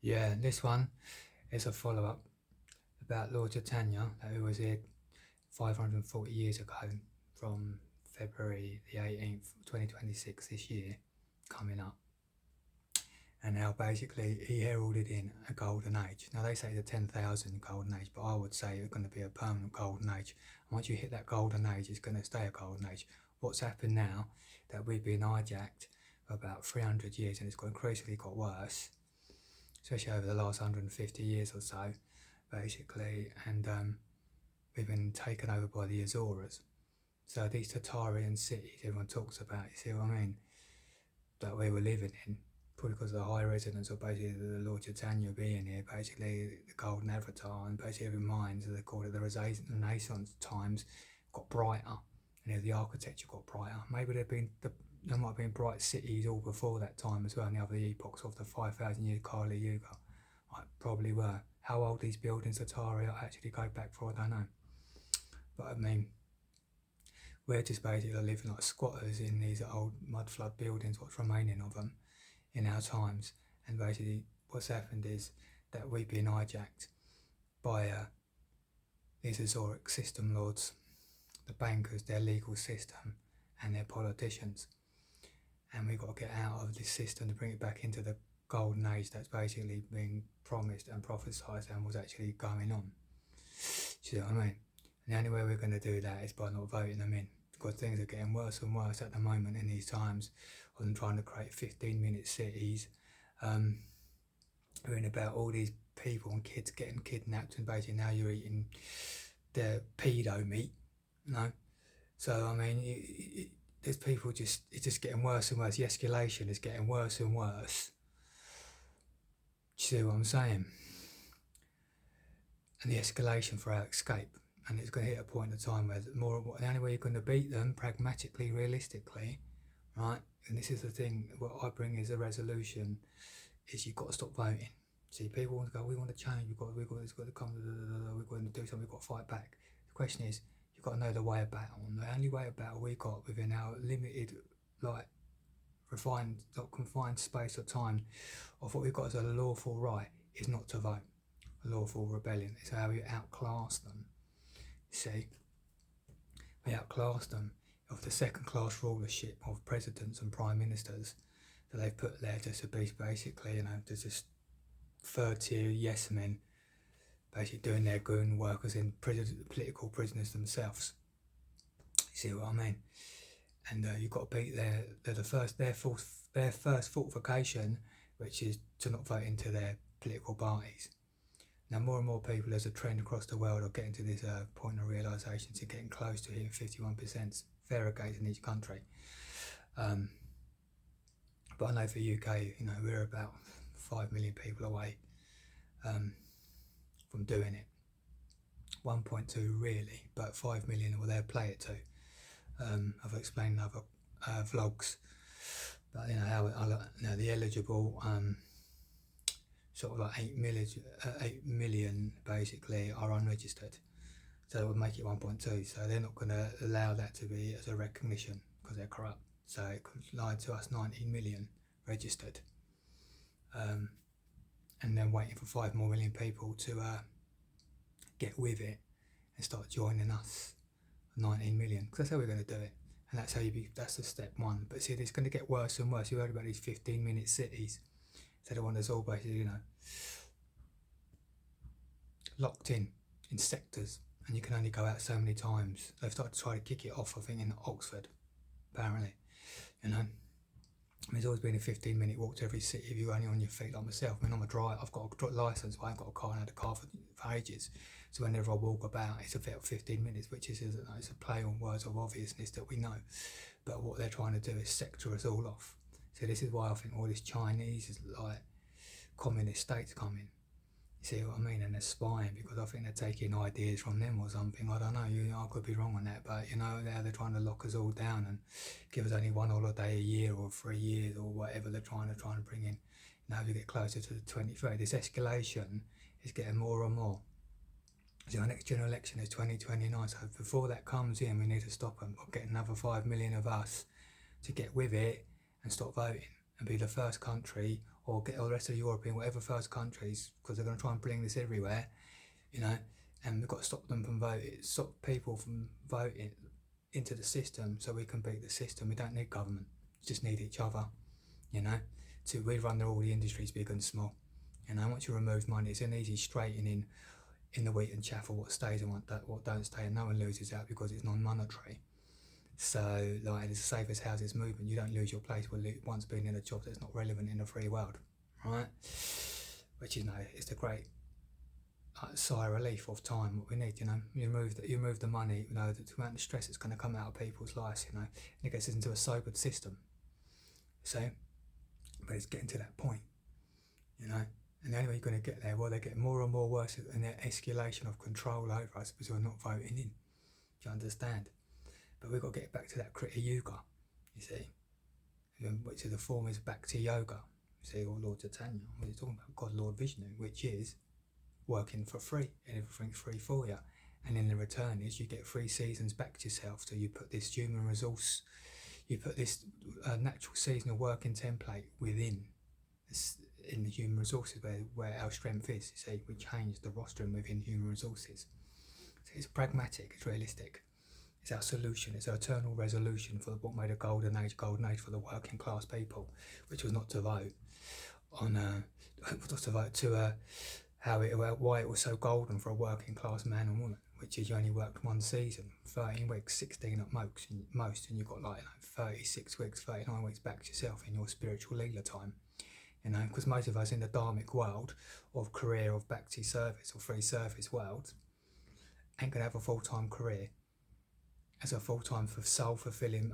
Yeah, this one is a follow-up about Lord Titania, who was here 540 years ago from February the 18th, 2026 this year, coming up. And now basically he heralded in a golden age. Now they say the 10,000 golden age, but I would say it's going to be a permanent golden age. And once you hit that golden age, it's going to stay a golden age. What's happened now, that we've been hijacked for about 300 years and it's increasingly got worse, especially over the last 150 years or so, basically, and we've been taken over by the Azores. So these Tartarian cities everyone talks about, you see what I mean, that we were living in, probably because of the high residence of basically the Lord Titania being here, basically the golden avatar, and basically every mind, as they call it, the Renaissance times, got brighter, and the architecture got brighter. Maybe there might have been bright cities all before that time as well, in the other epochs of the 5,000 year Kali Yuga. Probably were. How old these buildings Atari actually go back for, I don't know. But I mean, we're just basically living like squatters in these old mud flood buildings, what's remaining of them in our times. And basically what's happened is that we've been hijacked by these Azoric system lords, the bankers, their legal system, and their politicians. And we've got to get out of this system to bring it back into the golden age that's basically been promised and prophesied and was actually going on. Do you know what I mean? And the only way we're going to do that is by not voting them in, because things are getting worse and worse at the moment in these times of them trying to create 15-minute cities, hearing about all these people and kids getting kidnapped, and basically now you're eating their pedo meat, you know? So I mean, there's people it's just getting worse and worse. The escalation is getting worse and worse. Do you see what I'm saying? And the escalation for our escape. And it's going to hit a point in time where the only way you're going to beat them, pragmatically, realistically, right? And this is the thing, what I bring as a resolution, is you've got to stop voting. See, people want to go, we want to change, we've got to come, we've got to do something, we've got to fight back. The question is, you've got to know the way of battle. And the only way of battle we got within our limited, refined, confined space of time of what we've got as a lawful right is not to vote. A lawful rebellion is how we outclass them. See, we outclass them of the second-class rulership of presidents and prime ministers that they've put there just to be basically, there's just third-tier yes men, basically doing their goon work as in political prisoners themselves. You see what I mean? And you've got to beat their first fortification, which is to not vote into their political parties. Now, more and more people, as a trend across the world, are getting to this point of realisation, to getting close to hitting 51% fairer gates in each country. But I know for UK, we're about 5 million people away from doing it. 1.2 really, but 5 million will there play it to. I've explained in other vlogs, but the eligible sort of like 8 million basically are unregistered, so that would make it 1.2. So they're not going to allow that to be as a recognition because they're corrupt. So it could lie to us 19 million registered, and then waiting for 5 more million people to get with it and start joining us, 19 million, because that's how we're going to do it. And that's that's the step one. But see, it's going to get worse and worse. You heard about these 15-minute cities. So the one that's all basically, locked in sectors, and you can only go out so many times. They've started to try to kick it off, I think, in Oxford, apparently. There's always been a 15-minute walk to every city if you're only on your feet, like myself. I mean, I'm a driver, I've got a licence, but I haven't got a car, and I had a car for ages. So whenever I walk about, it's about 15 minutes, which is it's a play on words of obviousness that we know. But what they're trying to do is sector us all off. So this is why I think all this Chinese is like communist states coming. You see what I mean? And they're spying, because I think they're taking ideas from them or something. I don't know. I could be wrong on that, but they're trying to lock us all down and give us only one holiday a year or 3 years or whatever they're trying to bring in. Now we get closer to the 23. This escalation is getting more and more. So our next general election is 2029. So before that comes in, we need to stop them. We'll get another 5 million of us to get with it and stop voting and be the first country or get all the rest of Europe in, whatever first countries, because they're going to try and bring this everywhere, you know, and we've got to stop them from voting, stop people from voting into the system so we can beat the system. We don't need government, we just need each other, you know. We run all the industries, big and small. You know, once you remove money, it's an easy straightening in the wheat and chaff of what stays and what don't stay, and no one loses out because it's non-monetary. So, like, it's the safest houses movement. You don't lose your place once being in a job that's not relevant in the free world, right? Which is, it's the great sigh of relief of time. What we need, you remove the money, the amount of stress that's going to come out of people's lives, and it gets us into a sobered system. So, but it's getting to that point, And the only way you're going to get there, well, they're getting more and more worse in their escalation of control over us because we're not voting in. Do you understand? But we've got to get back to that Krita Yuga, you see, which is the form is Bhakti Yoga, you see, or Lord Chaitanya. We're talking about God, Lord Vishnu, which is working for free, and everything's free for you. And in the return is you get 3 seasons back to yourself. So you put this human resource, you put this natural seasonal working template within this, in the human resources where our strength is. You see, we change the rostering within human resources. So it's pragmatic, it's realistic. It's our solution, it's our eternal resolution for what made a golden age for the working class people, which was not to vote on, not to vote to why it was so golden for a working class man and woman, which is you only worked 1 season, 13 weeks, 16 at most, and you've got 36 weeks, 39 weeks back to yourself in your spiritual leela time. Because most of us in the dharmic world of career of bhakti service or free service world ain't going to have a full-time career as a full-time soul-fulfilling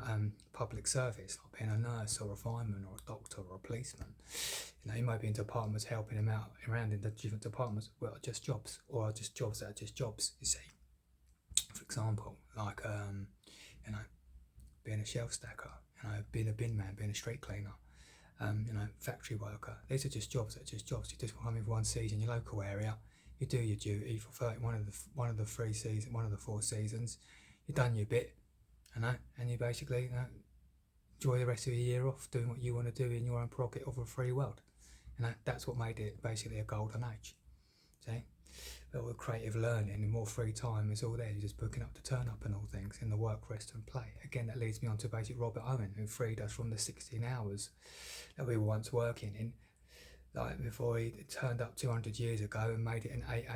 public service, like being a nurse or a fireman or a doctor or a policeman. You might be in departments helping them out around in the different departments, well, just jobs, or just jobs that are just jobs, you see. For example, like, being a shelf stacker, being a bin man, being a street cleaner, factory worker. These are just jobs that are just jobs. You just come in for 1 season in your local area, you do your duty for one of the 4 seasons, you've done your bit, and you basically enjoy the rest of your year off doing what you want to do in your own prerogative of a free world. That's what made it basically a golden age. See? All the creative learning and more free time is all there. You're just booking up to turn up and all things in the work, rest and play. Again, that leads me on to basic Robert Owen, who freed us from the 16 hours that we were once working in. Like before he turned up 200 years ago and made it an 8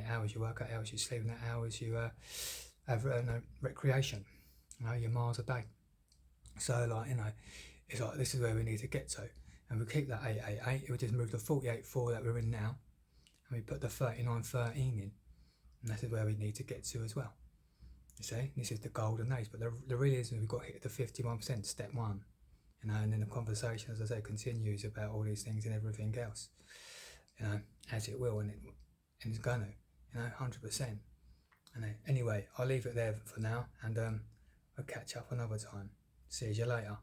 hours you work, 8 hours you sleep, and 8 hours you have recreation, your miles a day. So it's like this is where we need to get to, and we keep that 8 we just move the 48-4 that we're in now, and we put the 39-13 in, and that is where we need to get to as well. You see, this is the golden age, but the real reason we've got to hit the 51%, step 1, and then the conversation, as I say, continues about all these things and everything else, as it will, and it's gonna, 100%. And anyway, I'll leave it there for now, and I'll catch up another time. See you later.